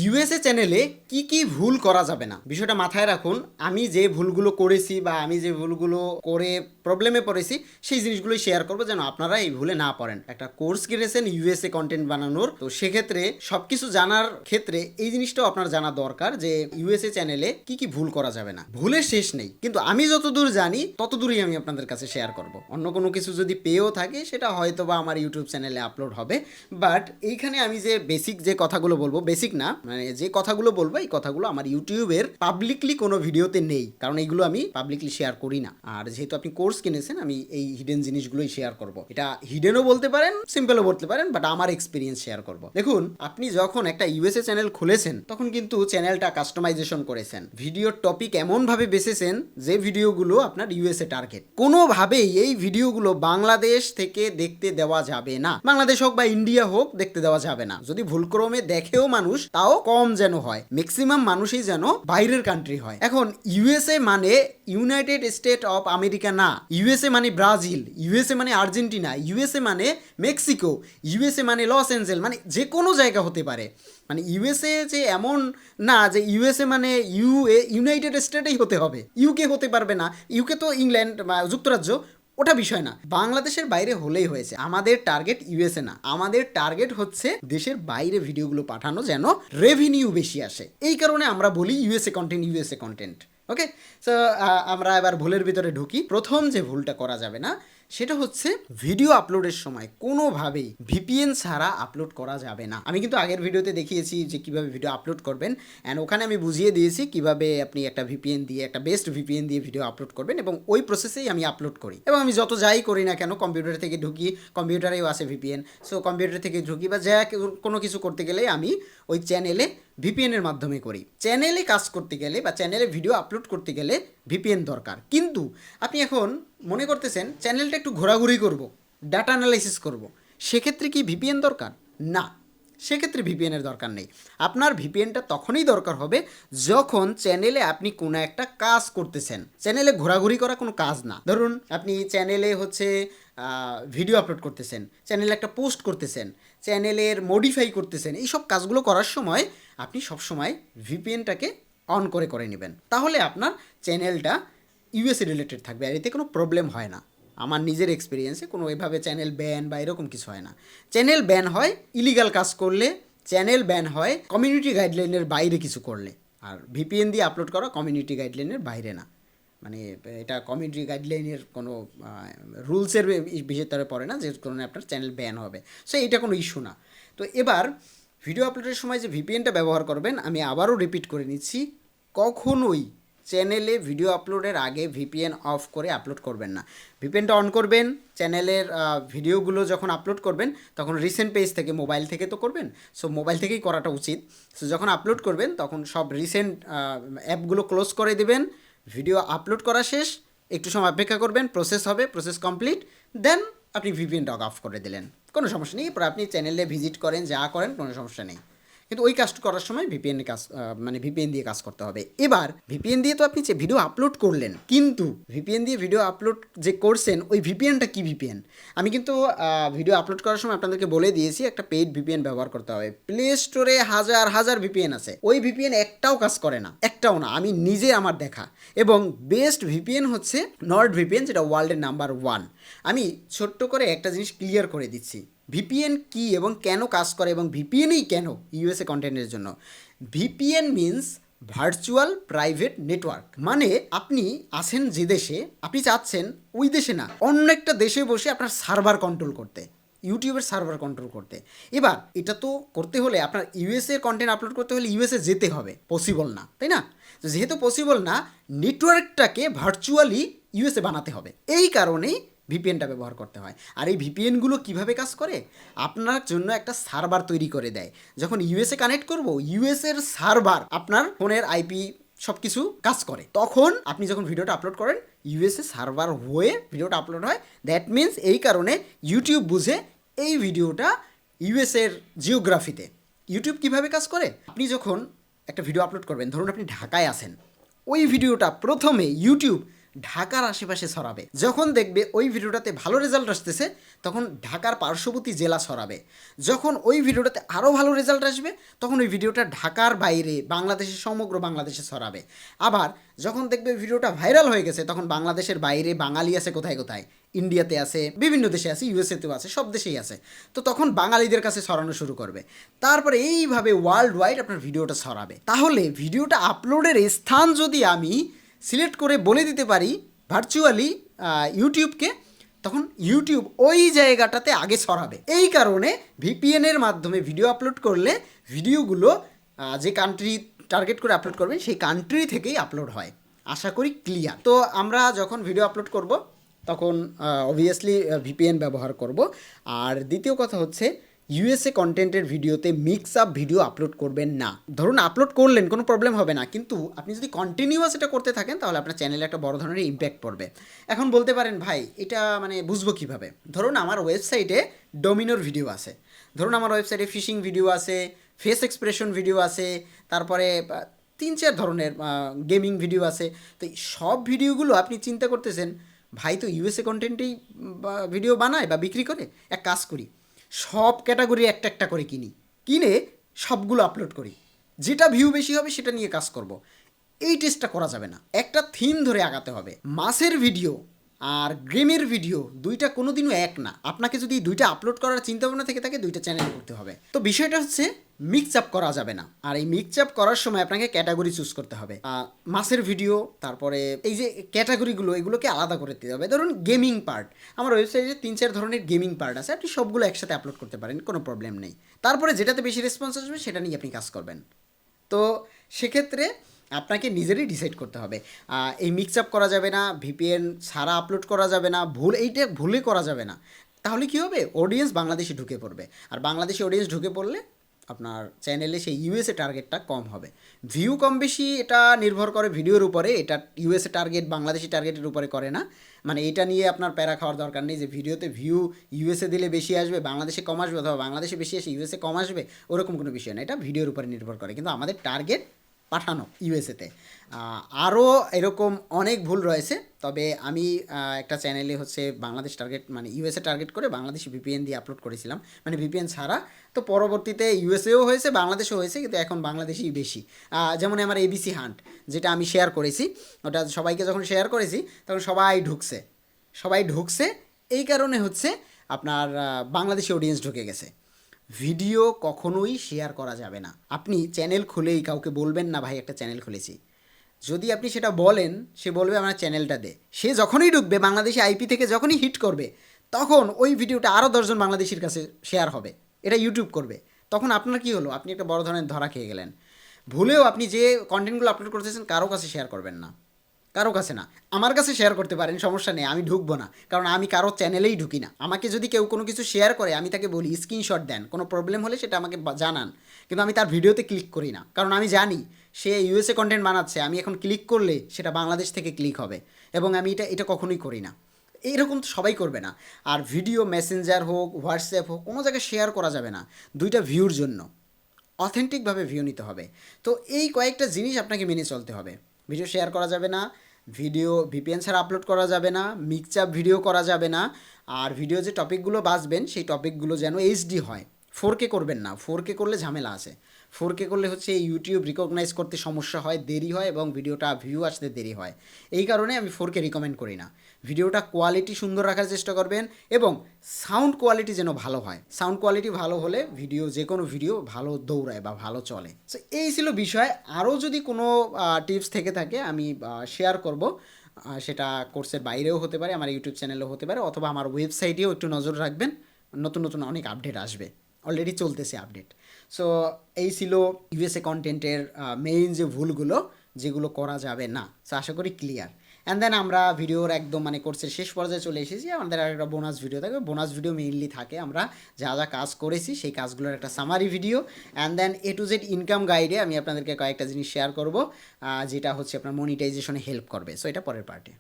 USA চ্যানেলে কি কি ভুল করা যাবে না, বিষয়টা মাথায় রাখুন। আমি যে ভুলগুলো করেছি বা আমি যে ভুলগুলো করে প্রবলেমে পড়েছি সেই জিনিসগুলোই শেয়ার করবো, যেন আপনারা এই ভুলে না পড়েন। একটা কোর্স কিনেছেন ইউএসএ কন্টেন্ট বানানোর, তো সেক্ষেত্রে সব কিছু জানার ক্ষেত্রে এই জিনিসটাও আপনার জানা দরকার যে ইউএসএ চ্যানেলে কি কি ভুল করা যাবে না। ভুলের শেষ নেই, কিন্তু আমি যতদূর জানি ততদূরই আমি আপনাদের কাছে শেয়ার করব। অন্য কোনো কিছু যদি পেয়েও থাকে সেটা হয়তো বা আমার ইউটিউব চ্যানেলে আপলোড হবে। বাট এইখানে আমি যে বেসিক যে কথাগুলো বলবো, বেসিক না মানে যে কথাগুলো বলবো, এই কথাগুলো আমার ইউটিউবের পাবলিকলি কোনো ভিডিওতে নেই, কারণ এইগুলো আমি পাবলিকলি শেয়ার করি না। আর যেহেতু আপনি কোর্স কিনেছেন, আমি এই হিডেন জিনিসগুলোই শেয়ার করব। এটা হিডেনও বলতে পারেন, সিম্পলও বলতে পারেন, বাট আমার এক্সপিরিয়েন্স শেয়ার করব। দেখুন, আপনি যখন একটা ইউএসএ চ্যানেল খুলেছেন তখন কিন্তু চ্যানেলটা কাস্টমাইজেশন করেছেন, ভিডিওর টপিক এমনভাবে বেছেছেন যে ভিডিওগুলো আপনার ইউএসএ টার্গেট। কোনোভাবেই এই ভিডিওগুলো বাংলাদেশ থেকে দেখতে দেওয়া যাবে না, বাংলাদেশ হোক বা ইন্ডিয়া হোক দেখতে দেওয়া যাবে না। যদি ভুলক্রমে দেখেও মানুষ, তাও কম যেন হয়, ম্যাক্সিমাম মানুষই যেন বাইরের কান্ট্রি হয়। এখন ইউএসএ মানে ইউনাইটেড স্টেট অফ আমেরিকা না, ইউএসএ মানে ব্রাজিল, ইউএসএ মানে আর্জেন্টিনা, ইউএসএ মানে মেক্সিকো, ইউএসএ মানে লস অ্যাঞ্জেল, মানে যে কোনো জায়গা হতে পারে। মানে ইউএসএ যে এমন না যে ইউএসএ মানে ইউনাইটেড স্টেটেই হতে হবে, ইউকে হতে পারবে না, ইউকে তো ইংল্যান্ড বা যুক্তরাজ্য, ওটা বিষয় না, বাংলাদেশের বাইরে হলেই হয়েছে। আমাদের টার্গেট ইউএসএ না, আমাদের টার্গেট হচ্ছে দেশের বাইরে ভিডিওগুলো পাঠানো, যেন রেভিনিউ বেশি আসে। এই কারণে আমরা বলি ইউএসএ কন্টেন্ট, ইউএসএ কন্টেন্ট। ওকে, সো আমরা এবার ভুলের ভিতরে ঢুকি। প্রথম যে ভুলটা করা যাবে না সেটা হচ্ছে ভিডিও আপলোডের সময় কোনোভাবেই ভিপিএন ছাড়া আপলোড করা যাবে না। আমি কিন্তু আগের ভিডিওতে দেখিয়েছি যে কিভাবে ভিডিও আপলোড করবেন, অ্যান্ড ওখানে আমি বুঝিয়ে দিয়েছি কিভাবে আপনি একটা ভিপিএন দিয়ে, একটা বেস্ট ভিপিএন দিয়ে ভিডিও আপলোড করবেন, এবং ওই প্রসেসেই আমি আপলোড করি। এবং আমি যত যাই করি না কেন, কম্পিউটার থেকে ঢুকি, কম্পিউটারেও আছে ভিপিএন, সো কম্পিউটার থেকে ঢুকি বা যা কোনো কিছু করতে গেলে আমি ওই চ্যানেলে ভিপিএনের মাধ্যমে করি। চ্যানেলে কাজ করতে গেলে বা চ্যানেলে ভিডিও আপলোড করতে গেলে ভিপিএন দরকার। কিন্তু আপনি এখন মনে করতেছেন চ্যানেলটা একটু ঘোরাঘুরি করব, ডাটা অ্যানালাইসিস করব, সেক্ষেত্রে কি ভিপিএন দরকার? না, সেক্ষেত্রে ভিপিএনের দরকার নেই। আপনার ভিপিএনটা তখনই দরকার হবে যখন চ্যানেলে আপনি কোনো একটা কাজ করতেছেন। চ্যানেলে ঘোরাঘুরি করা কোনো কাজ না। ধরুন আপনি চ্যানেলে হচ্ছে ভিডিও আপলোড করতেছেন, চ্যানেলে একটা পোস্ট করতেছেন, চ্যানেলের মডিফাই করতেছেন, এইসব কাজগুলো করার সময় আপনি সবসময় ভিপিএনটাকে অন করে করে নেবেন, তাহলে আপনার চ্যানেলটা ইউএসএ রিলেটেড থাকবে, আর এতে কোনো প্রবলেম হয় না। আমার নিজের এক্সপিরিয়েন্সে কোনো এভাবে চ্যানেল ব্যান বা এরকম কিছু হয় না। চ্যানেল ব্যান হয় ইলিগাল কাজ করলে, চ্যানেল ব্যান হয় কমিউনিটি গাইডলাইনের বাইরে কিছু করলে। আর ভিপিএন দিয়ে আপলোড করা কমিউনিটি গাইডলাইনের বাইরে না, মানে এটা কমিউনিটি গাইডলাইনের কোনো রুলসের ভিতরে পড়ে না, যে কারণে আপনার চ্যানেল ব্যান হবে। সো এইটা কোনো ইস্যু না। তো এবার ভিডিও আপলোডের সময় যে ভিপিএনটা ব্যবহার করবেন, আমি আবারও রিপিট করে নিচ্ছি, কখনোই চ্যানেলে ভিডিও আপলোডের আগে ভিপিএন অফ করে আপলোড করবেন না। ভিপিএনটা অন করবেন, চ্যানেলের ভিডিওগুলো যখন আপলোড করবেন তখন রিসেন্ট পেজ থেকে, মোবাইল থেকে তো করবেন, সো মোবাইল থেকেই করাটা উচিত। সো যখন আপলোড করবেন তখন সব রিসেন্ট অ্যাপগুলো ক্লোজ করে দেবেন, ভিডিও আপলোড করা শেষ, একটু সময় অপেক্ষা করবেন, প্রসেস হবে, প্রসেস কমপ্লিট, দেন আপনি ভিপিএনটা অফ করে দিলেন, কোনো সমস্যা নেই। এরপর আপনি চ্যানেলে ভিজিট করেন, যা করেন, কোনো সমস্যা নেই। কিন্তু ওই কাজটা করার সময় ভিপিএন কাজ মানে ভিপিএন দিয়ে কাজ করতে হবে। এবার ভিপিএন দিয়ে তো আপনি যে ভিডিও আপলোড করলেন, কিন্তু ভিপিএন দিয়ে ভিডিও আপলোড যে করছেন ওই ভিপিএনটা কি ভিপিএন? আমি কিন্তু ভিডিও আপলোড করার সময় আপনাদেরকে বলে দিয়েছি একটা পেইড ভিপিএন ব্যবহার করতে হবে। প্লে স্টোরে হাজার হাজার ভিপিএন আছে, ওই ভিপিএন একটাও কাজ করে না, একটাও না, আমি নিজে আমার দেখা। এবং বেস্ট ভিপিএন হচ্ছে নর্ড ভিপিএন, যেটা ওয়ার্ল্ডের নাম্বার 1। আমি ছোট্ট করে একটা জিনিস ক্লিয়ার করে দিচ্ছি, ভিপিএন কি এবং কেন কাজ করে, এবং ভিপিএনই কেন ইউএসএ কন্টেন্টের জন্য। VPN means virtual private network, মানে আপনি আছেন যে দেশে, আপনি চাচ্ছেন ওই দেশে না, অন্য একটা দেশে বসে আপনার সার্ভার কন্ট্রোল করতে, ইউটিউবের সার্ভার কন্ট্রোল করতে। এবার এটা তো করতে হলে আপনার ইউএসএ কন্টেন্ট আপলোড করতে হলে ইউএসএ যেতে হবে, পসিবল না, তাই না? তো যেহেতু পসিবল না, নেটওয়ার্কটাকে ভার্চুয়ালি ইউএসএ বানাতে হবে, এই কারণেই ভিপিএনটা ব্যবহার করতে হয়। আর এই ভিপিএনগুলো কিভাবে কাজ করে? আপনার জন্য একটা সার্ভার তৈরি করে দেয়। যখন ইউএসএ কানেক্ট করব, ইউএসএর সার্ভার আপনার ফোনের আইপি সব কিছু কাজ করে, তখন আপনি যখন ভিডিওটা আপলোড করেন ইউএসএ সার্ভার হয়ে ভিডিওটা আপলোড হয়। দ্যাট মিন্স এই কারণে ইউটিউব বুঝে এই ভিডিওটা ইউএসএর জিওগ্রাফিতে। ইউটিউব কিভাবে কাজ করে? আপনি যখন একটা ভিডিও আপলোড করবেন, ধরুন আপনি ঢাকায় আছেন, ওই ভিডিওটা প্রথমে ইউটিউব ঢাকার আশেপাশে ছড়াবে। যখন দেখবে ওই ভিডিওটাতে ভালো রেজাল্ট আসতেছে তখন ঢাকার পার্শ্ববর্তী জেলা ছড়াবে। যখন ওই ভিডিওটাতে আরও ভালো রেজাল্ট আসবে তখন ওই ভিডিওটা ঢাকার বাইরে বাংলাদেশের সমগ্র বাংলাদেশে ছড়াবে। আবার যখন দেখবে ওই ভিডিওটা ভাইরাল হয়ে গেছে তখন বাংলাদেশের বাইরে বাঙালি আছে কোথায় কোথায়, ইন্ডিয়াতে আছে, বিভিন্ন দেশে আছে, ইউএসএতেও আছে, সব দেশেই আছে। তো তখন বাঙালিদের কাছে ছড়ানো শুরু করবে। তারপরে এইভাবে ওয়ার্ল্ড ওয়াইড আপনার ভিডিওটা ছড়াবে। তাহলে ভিডিওটা আপলোডের স্থান যদি আমি সিলেক্ট করে বলে দিতে পারি ভার্চুয়ালি ইউটিউবকে, তখন ইউটিউব ওই জায়গাটাতে আগে ছড়াবে। এই কারণে ভিপিএনের মাধ্যমে ভিডিও আপলোড করলে ভিডিওগুলো যে কান্ট্রি টার্গেট করে আপলোড করবেন সেই কান্ট্রি থেকেই আপলোড হয়। আশা করি ক্লিয়ার। তো আমরা যখন ভিডিও আপলোড করব তখন অবভিয়াসলি ভিপিএন ব্যবহার করব। আর দ্বিতীয় কথা হচ্ছে ইউএসএ কন্টেন্টের ভিডিওতে মিক্স আপ ভিডিও আপলোড করবেন না। ধরুন আপলোড করলেন, কোনো প্রবলেম হবে না, কিন্তু আপনি যদি কন্টিনিউয়াস এটা করতে থাকেন তাহলে আপনার চ্যানেলে একটা বড় ধরনের ইম্প্যাক্ট পড়বে। এখন বলতে পারেন ভাই এটা মানে বুঝবো কীভাবে? ধরুন আমার ওয়েবসাইটে ডোমিনোর ভিডিও আছে, ধরুন আমার ওয়েবসাইটে ফিশিং ভিডিও আছে, ফেস এক্সপ্রেশন ভিডিও আছে, তারপরে 3-4 ধরনের গেমিং ভিডিও আছে। তো এই সব ভিডিওগুলো আপনি চিন্তা করতেছেন ভাই তো ইউএসএ কন্টেন্টেই ভিডিও বানায় বা বিক্রি করে, এক কাজ করি সব ক্যাটাগরি একটা একটা করে কিনে সবগুলো আপলোড করি, যেটা ভিউ বেশি হবে সেটা নিয়ে কাজ করব। এই টেস্টটা করা যাবে না, একটা থিম ধরে আগাতে হবে। মাসের ভিডিও আর গেমের ভিডিও দুইটা কোনোদিনও এক না। আপনাকে যদি দুইটা আপলোড করার চিন্তাভাবনা থেকে থাকে দুইটা চ্যানেল করতে হবে। তো বিষয়টা হচ্ছে মিক্স আপ করা যাবে না। আর এই মিক্স আপ করার সময় আপনাকে ক্যাটাগরি চুজ করতে হবে। মাসের ভিডিও, তারপরে এই যে ক্যাটাগরিগুলো এগুলোকে আলাদা করে দিতে হবে। ধরুন গেমিং পার্ট, আমার ওয়েবসাইটে 3-4 ধরনের গেমিং পার্ট আছে, আপনি সবগুলো একসাথে আপলোড করতে পারেন, কোনো প্রবলেম নেই। তারপরে যেটাতে বেশি রেসপন্স আসবে সেটা নিয়ে আপনি কাজ করবেন। তো সেক্ষেত্রে আপনাকে নিজেরই ডিসাইড করতে হবে। এই মিক্স আপ করা যাবে না, ভিপিএন ছাড়া আপলোড করা যাবে না, এইটা ভুলে করা যাবে না। তাহলে কী হবে, অডিয়েন্স বাংলাদেশে ঢুকে পড়বে। আর বাংলাদেশি অডিয়েন্স ঢুকে পড়লে আপনার চ্যানেলে সেই ইউএসএ টার্গেটটা কম হবে। ভিউ কম বেশি এটা নির্ভর করে ভিডিওর উপরে, এটা ইউএসএ টার্গেট বাংলাদেশি টার্গেটের উপরে করে না। মানে এটা নিয়ে আপনার প্যারা খাওয়ার দরকার নেই যে ভিডিওতে ভিউ ইউএসএ দিলে বেশি আসবে, বাংলাদেশে কম আসবে, অথবা বাংলাদেশে বেশি আসে ইউএসএ কম আসবে, ওরকম কোনো বিষয় না। এটা ভিডিওর উপরে নির্ভর করে, কিন্তু আমাদের টার্গেট পাঠানো ইউএসএতে। আরও এরকম অনেক ভুল রয়েছে, তবে আমি একটা চ্যানেলে হচ্ছে বাংলাদেশ টার্গেট মানে ইউএসএ টার্গেট করে বাংলাদেশি ভিপিএন দিয়ে আপলোড করেছিলাম, মানে ভিপিএন ছাড়া। তো পরবর্তীতে ইউএসএও হয়েছে, বাংলাদেশেও হয়েছে, কিন্তু এখন বাংলাদেশেই বেশি। যেমন আমার এবিসি হান্ট যেটা আমি শেয়ার করেছি, ওটা সবাইকে যখন শেয়ার করেছি তখন সবাই ঢুকছে। এই কারণে হচ্ছে আপনার বাংলাদেশি অডিয়েন্স ঢুকে গেছে। ভিডিও কখনোই শেয়ার করা যাবে না। আপনি চ্যানেল খুলেই কাউকে বলবেন না ভাই একটা চ্যানেল খুলেছি। যদি আপনি সেটা বলেন, সে বলবে আমার চ্যানেলটা দে। সে যখনই ঢুকবে বাংলাদেশি আইপি থেকে, যখনই হিট করবে তখন ওই ভিডিওটা আরও 10 জন বাংলাদেশির কাছে শেয়ার হবে, এটা ইউটিউব করবে। তখন আপনার কী হলো, আপনি একটা বড় ধরনের ধরা খেয়ে গেলেন। ভুলেও আপনি যে কন্টেন্টগুলো আপলোড করতেছেন কারো কাছে শেয়ার করবেন না, কারো কাছে না। আমার কাছে শেয়ার করতে পারেন, সমস্যা নেই, আমি ঢুকবো না, কারণ আমি কারো চ্যানেলেই ঢুকি না। আমাকে যদি কেউ কোনো কিছু শেয়ার করে আমি তাকে বলি স্ক্রিনশট দেন, কোনো প্রবলেম হলে সেটা আমাকে জানান, কিন্তু আমি তার ভিডিওতে ক্লিক করি না, কারণ আমি জানি সে ইউএসএ কন্টেন্ট বানাচ্ছে। আমি এখন ক্লিক করলে সেটা বাংলাদেশ থেকে ক্লিক হবে, এবং আমি এটা কখনোই করি না। এইরকম তো সবাই করবে না। আর ভিডিও মেসেঞ্জার হোক, হোয়াটসঅ্যাপ হোক, কোনো জায়গায় শেয়ার করা যাবে না, দুইটা ভিউর জন্য। অথেন্টিকভাবে ভিউ নিতে হবে। তো এই কয়েকটা জিনিস আপনাকে মেনে চলতে হবে। ভিডিও শেয়ার করা যাবে না, ভিডিও ভিপিএন ছাড়া আপলোড করা যাবে না, মিক্স আপ ভিডিও করা যাবে না, আর ভিডিও যে টপিকগুলো বাছবেন সেই টপিকগুলো যেন এইচডি হয়। 4K করবেন না, 4K করলে ঝামেলা আছে। 4K করলে হচ্ছে ইউটিউব রিকগনাইজ করতে সমস্যা হয়, দেরি হয়, এবং ভিডিওটা ভিউ আসতে দেরি হয়। এই কারণে আমি 4K রিকমেন্ড করি না। ভিডিওটা কোয়ালিটি সুন্দর রাখার চেষ্টা করবেন, এবং সাউন্ড কোয়ালিটি যেন ভালো হয়। সাউন্ড কোয়ালিটি ভালো হলে যে কোনো ভিডিও ভালো দৌড়ায় বা ভালো চলে। সো এই ছিল বিষয়। আরও যদি কোনো টিপস থেকে থাকে আমি শেয়ার করব, সেটা কোর্সের বাইরেও হতে পারে, আমার ইউটিউব চ্যানেলেও হতে পারে, অথবা আমার ওয়েবসাইটেও একটু নজর রাখবেন, নতুন নতুন অনেক আপডেট আসবে, অলরেডি চলতেছে আপডেট। সো এই ছিল ইউএসএ কন্টেন্টের মেইন যে ভুলগুলো যেগুলো করা যাবে না। সো আশা করি ক্লিয়ার। অ্যান্ড দেন আমরা ভিডিওর একদম মানে কোর্সের শেষ পর্যায়ে চলে এসেছি। আমাদের আর একটা বোনাস ভিডিও থাকবে। বোনাস ভিডিও মেইনলি থাকে আমরা যা যা কাজ করেছি সেই কাজগুলোর একটা summary video. And then A to Z income গাইডে আমি আপনাদেরকে কয়েকটা জিনিস শেয়ার করব, যেটা হচ্ছে আপনার মনিটাইজেশনে হেল্প করবে। সো এটা পরের পার্টে।